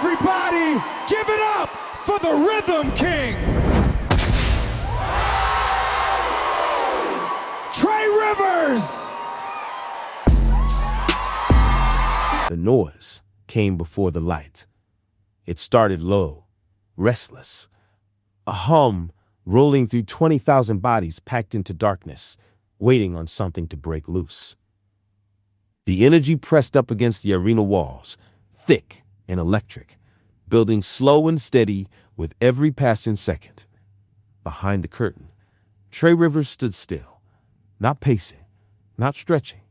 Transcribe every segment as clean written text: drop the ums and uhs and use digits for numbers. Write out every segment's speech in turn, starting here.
Everybody, give it up for the Rhythm King, Trey Rivers. The noise came before the light. It started low, restless, a hum rolling through 20,000 bodies packed into darkness, waiting on something to break loose. The energy pressed up against the arena walls, thick and electric, building slow and steady with every passing second. Behind the curtain, Trey Rivers stood still, not pacing, not stretching,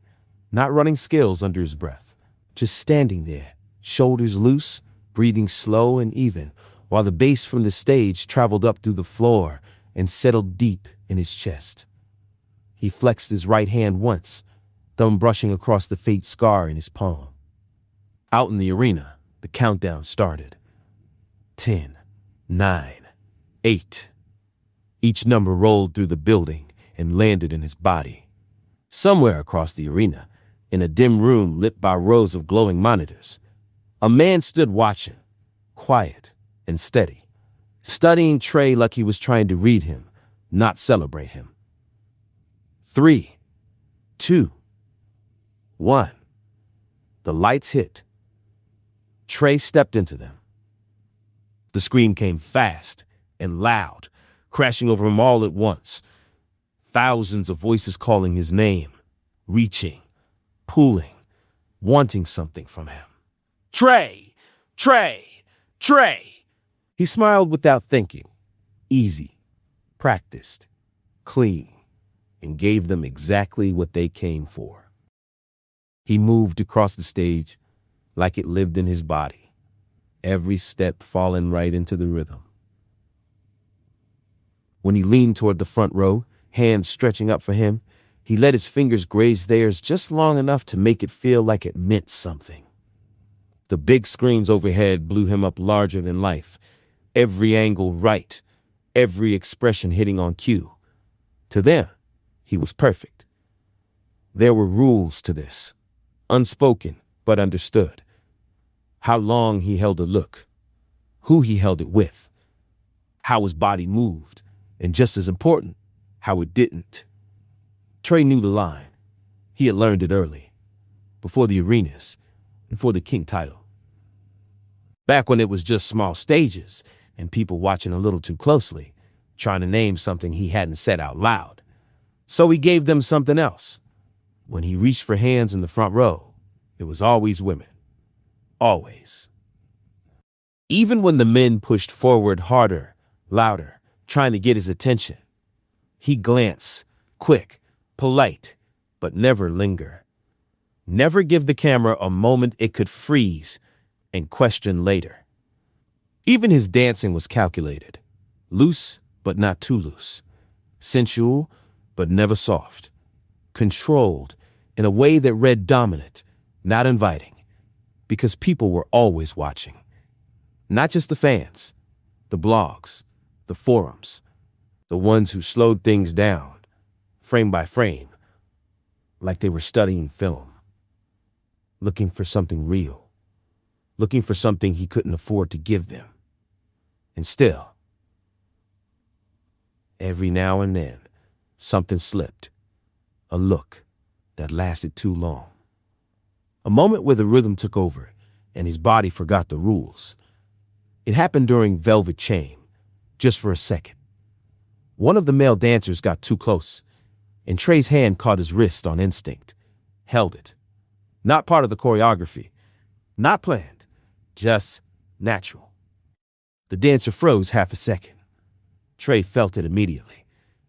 not running scales under his breath, just standing there, shoulders loose, breathing slow and even, while the bass from the stage traveled up through the floor and settled deep in his chest. He flexed his right hand once, thumb brushing across the faint scar in his palm. Out in the arena, the countdown started. 10, 9, 8. Each number rolled through the building and landed in his body. Somewhere across the arena, in a dim room lit by rows of glowing monitors, a man stood watching, quiet and steady, studying Trey like he was trying to read him, not celebrate him. 3, 2, 1. The lights hit. Trey stepped into them. The scream came fast and loud, crashing over him all at once. Thousands of voices calling his name, reaching, pulling, wanting something from him. Trey! Trey! Trey! He smiled without thinking. Easy, practiced, clean, and gave them exactly what they came for. He moved across the stage like it lived in his body, every step falling right into the rhythm. When he leaned toward the front row, hands stretching up for him, he let his fingers graze theirs just long enough to make it feel like it meant something. The big screens overhead blew him up larger than life, every angle right, every expression hitting on cue. To them, he was perfect. There were rules to this, unspoken but understood. How long he held a look, who he held it with, how his body moved, and just as important, how it didn't. Trey knew the line. He had learned it early, before the arenas and for the King title. Back when it was just small stages and people watching a little too closely, trying to name something he hadn't said out loud. So he gave them something else. When he reached for hands in the front row, it was always women. Always. Even when the men pushed forward harder, louder, trying to get his attention, he'd glance, quick, polite, but never linger. Never give the camera a moment it could freeze and question later. Even his dancing was calculated. Loose, but not too loose. Sensual, but never soft. Controlled in a way that read dominant, not inviting, because people were always watching. Not just the fans, the blogs, the forums, the ones who slowed things down, frame by frame, like they were studying film, looking for something real, looking for something he couldn't afford to give them. And still, every now and then, something slipped, a look that lasted too long. A moment where the rhythm took over and his body forgot the rules. It happened during Velvet Chain, just for a second. One of the male dancers got too close, and Trey's hand caught his wrist on instinct, held it. Not part of the choreography, not planned, just natural. The dancer froze half a second. Trey felt it immediately,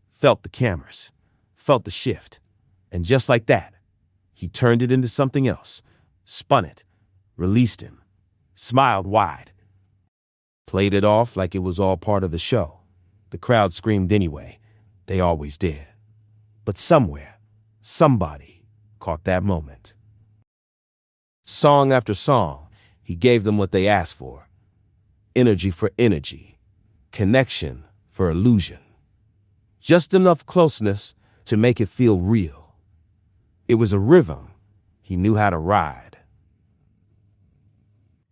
felt the cameras, felt the shift, and just like that, he turned it into something else, spun it, released him, smiled wide, played it off like it was all part of the show. The crowd screamed anyway. They always did. But somewhere, somebody caught that moment. Song after song, he gave them what they asked for. Energy for energy, connection for illusion. Just enough closeness to make it feel real. It was a rhythm he knew how to ride.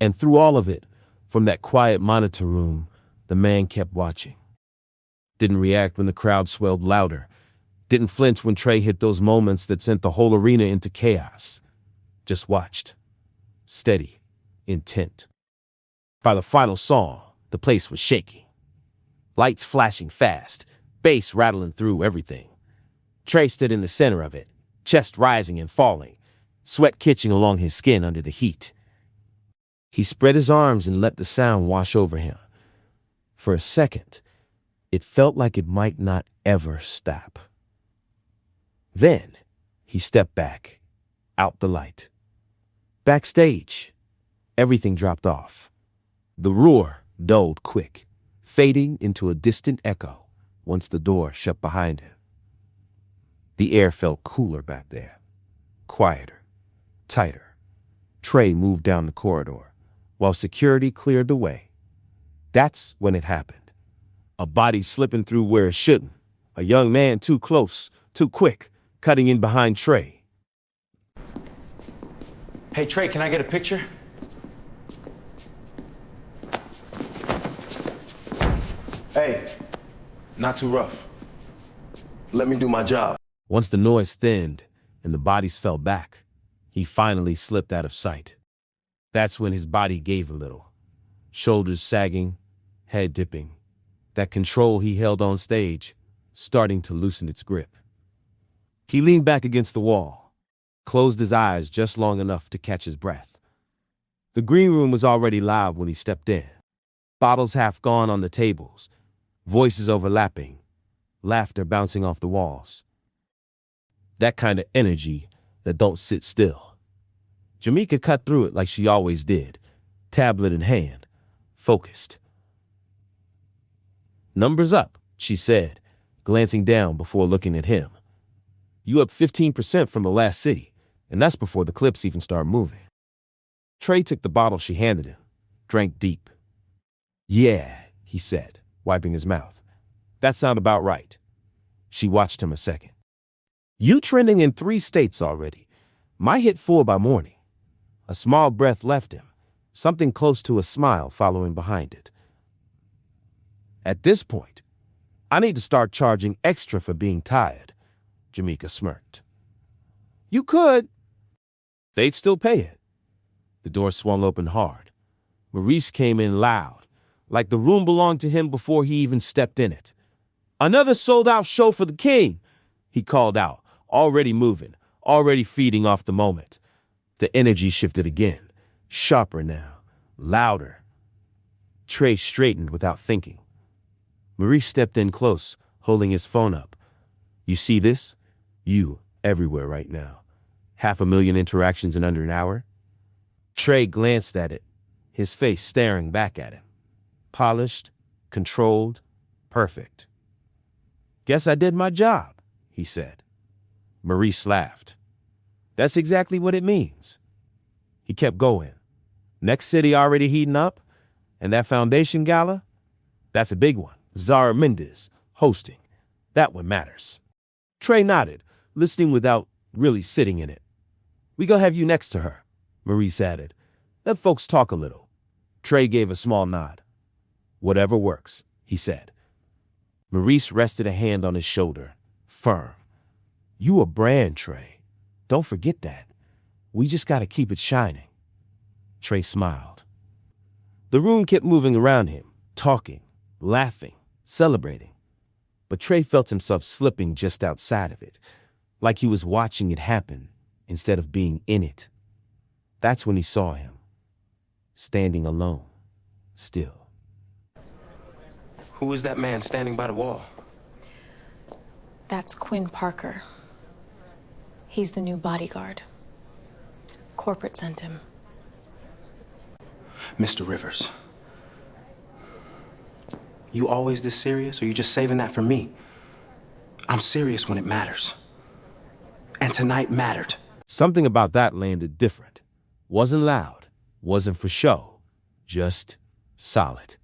And through all of it, From that quiet monitor room, the man kept watching. Didn't react when the crowd swelled louder. Didn't flinch when Trey hit those moments that sent the whole arena into chaos. Just watched. Steady. Intent. By the final song, the place was shaking. Lights flashing fast, bass rattling through everything. Trey stood in the center of it, chest rising and falling, sweat catching along his skin under the heat. He spread his arms and let the sound wash over him. For a second, it felt like it might not ever stop. Then, he stepped back, out the light. Backstage, everything dropped off. The roar dulled quick, fading into a distant echo once the door shut behind him. The air felt cooler back there, quieter, tighter. Trey moved down the corridor, while security cleared the way. That's when it happened. A body slipping through where it shouldn't. A young man too close, too quick, cutting in behind Trey. Hey, Trey, can I get a picture? Hey, not too rough. Let me do my job. Once the noise thinned and the bodies fell back, he finally slipped out of sight. That's when his body gave a little. Shoulders sagging, head dipping. That control he held on stage, starting to loosen its grip. He leaned back against the wall, closed his eyes just long enough to catch his breath. The green room was already loud when he stepped in. Bottles half gone on the tables, voices overlapping, laughter bouncing off the walls. That kind of energy that don't sit still. Jamaica cut through it like she always did, tablet in hand, focused. "Numbers up," she said, glancing down before looking at him. "You up 15% from the last city, and that's before the clips even start moving." Trey took the bottle she handed him, drank deep. "Yeah," he said, wiping his mouth. "That sound about right." She watched him a second. "You trending in 3 states already. My hit 4 by morning." A small breath left him, something close to a smile following behind it. "At this point, I need to start charging extra for being tired," Jamaica smirked. "You could." "They'd still pay it." The door swung open hard. Maurice came in loud, like the room belonged to him before he even stepped in it. "Another sold-out show for the king," he called out, already moving, already feeding off the moment. The energy shifted again, sharper now, louder. Trey straightened without thinking. Maurice stepped in close, holding his phone up. "You see this? You everywhere right now. 500,000 interactions in under an hour." Trey glanced at it, his face staring back at him. Polished, controlled, perfect. "Guess I did my job," he said. Maurice laughed. "That's exactly what it means." He kept going. "Next city already heating up? And that foundation gala? That's a big one. Zara Mendez hosting. That one matters." Trey nodded, listening without really sitting in it. "We gonna have you next to her," Maurice added. "Let folks talk a little." Trey gave a small nod. "Whatever works," he said. Maurice rested a hand on his shoulder, firm. "You a brand, Trey. Don't forget that. We just gotta keep it shining." Trey smiled. The room kept moving around him, talking, laughing, celebrating. But Trey felt himself slipping just outside of it, like he was watching it happen instead of being in it. That's when he saw him, standing alone, still. Who is that man standing by the wall? That's Quinn Parker. He's the new bodyguard. Corporate sent him. Mr. Rivers. You always this serious, or you just saving that for me? I'm serious when it matters. And tonight mattered. Something about that landed different. Wasn't loud, wasn't for show, just solid.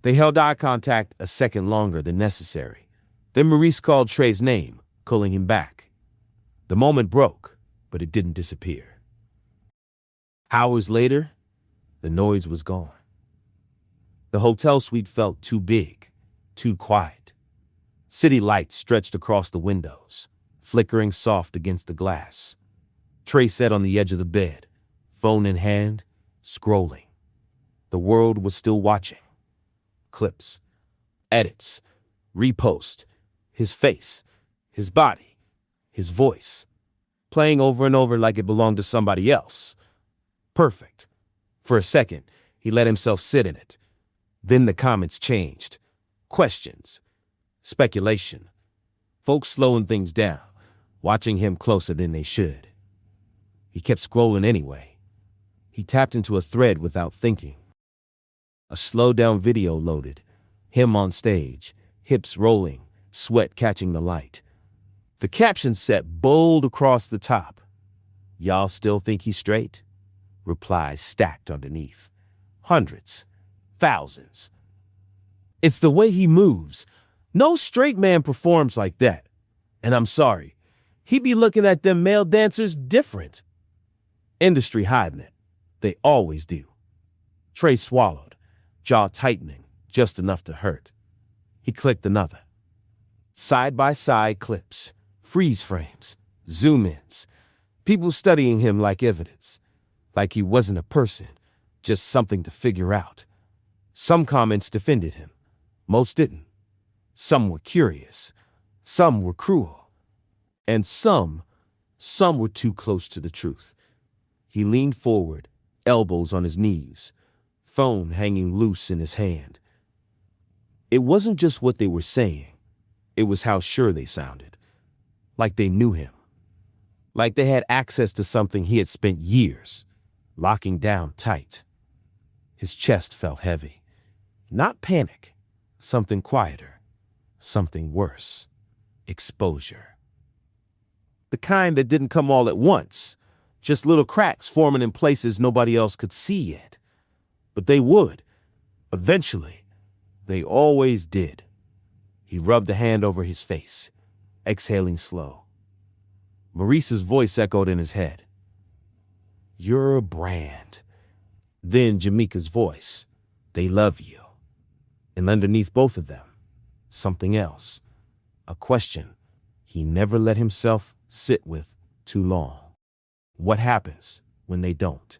They held eye contact a second longer than necessary. Then Maurice called Trey's name, calling him back. The moment broke, but it didn't disappear. Hours later, the noise was gone. The hotel suite felt too big, too quiet. City lights stretched across the windows, flickering soft against the glass. Trey sat on the edge of the bed, phone in hand, scrolling. The world was still watching. Clips, edits, repost, his face, his body, his voice, playing over and over like it belonged to somebody else. Perfect. For a second, he let himself sit in it. Then the comments changed. Questions, speculation. Folks slowing things down, watching him closer than they should. He kept scrolling anyway. He tapped into a thread without thinking. A slowed-down video loaded, him on stage, hips rolling, sweat catching the light. The caption set bold across the top. "Y'all still think he's straight?" Replies stacked underneath. Hundreds, thousands. It's the way he moves. No straight man performs like that. And I'm sorry, he be looking at them male dancers different. Industry hiding it. They always do. Trey swallowed, jaw tightening, just enough to hurt. He clicked another. Side-by-side clips, freeze frames, zoom-ins. People studying him like evidence. Like he wasn't a person, just something to figure out. Some comments defended him. Most didn't. Some were curious. Some were cruel. And some were too close to the truth. He leaned forward, elbows on his knees, phone hanging loose in his hand. It wasn't just what they were saying. It was how sure they sounded. Like they knew him. Like they had access to something he had spent years locking down tight. His chest felt heavy. Not panic. Something quieter. Something worse. Exposure. The kind that didn't come all at once. Just little cracks forming in places nobody else could see yet. But they would. Eventually. They always did. He rubbed a hand over his face, exhaling slow. Maurice's voice echoed in his head. "You're a brand." Then Jamaica's voice. "They love you." And underneath both of them, something else. A question he never let himself sit with too long. What happens when they don't?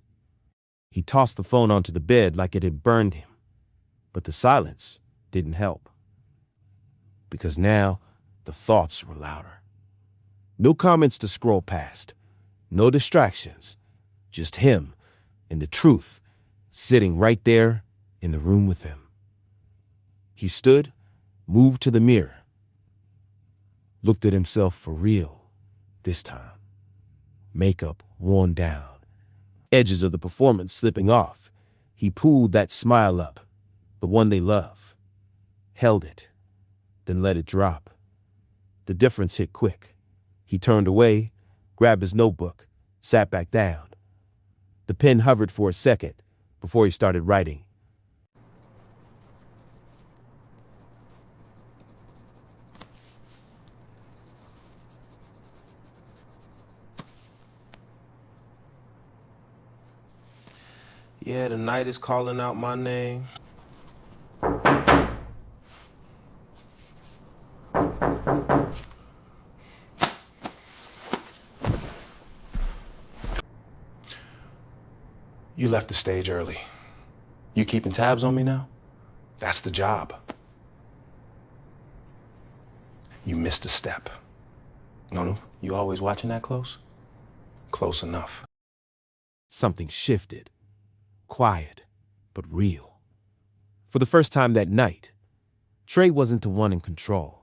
He tossed the phone onto the bed like it had burned him. But the silence didn't help. Because now the thoughts were louder. No comments to scroll past. No distractions. Just him and the truth sitting right there in the room with him. He stood, moved to the mirror. Looked at himself for real this time. Makeup worn down. Edges of the performance slipping off. He pulled that smile up, the one they love. Held it, then let it drop. The difference hit quick. He turned away, grabbed his notebook, sat back down. The pen hovered for a second before he started writing. Yeah, the night is calling out my name. You left the stage early. You keeping tabs on me now? That's the job. You missed a step. No, you always watching that close? Close enough. Something shifted. Quiet, but real. For the first time that night, Trey wasn't the one in control.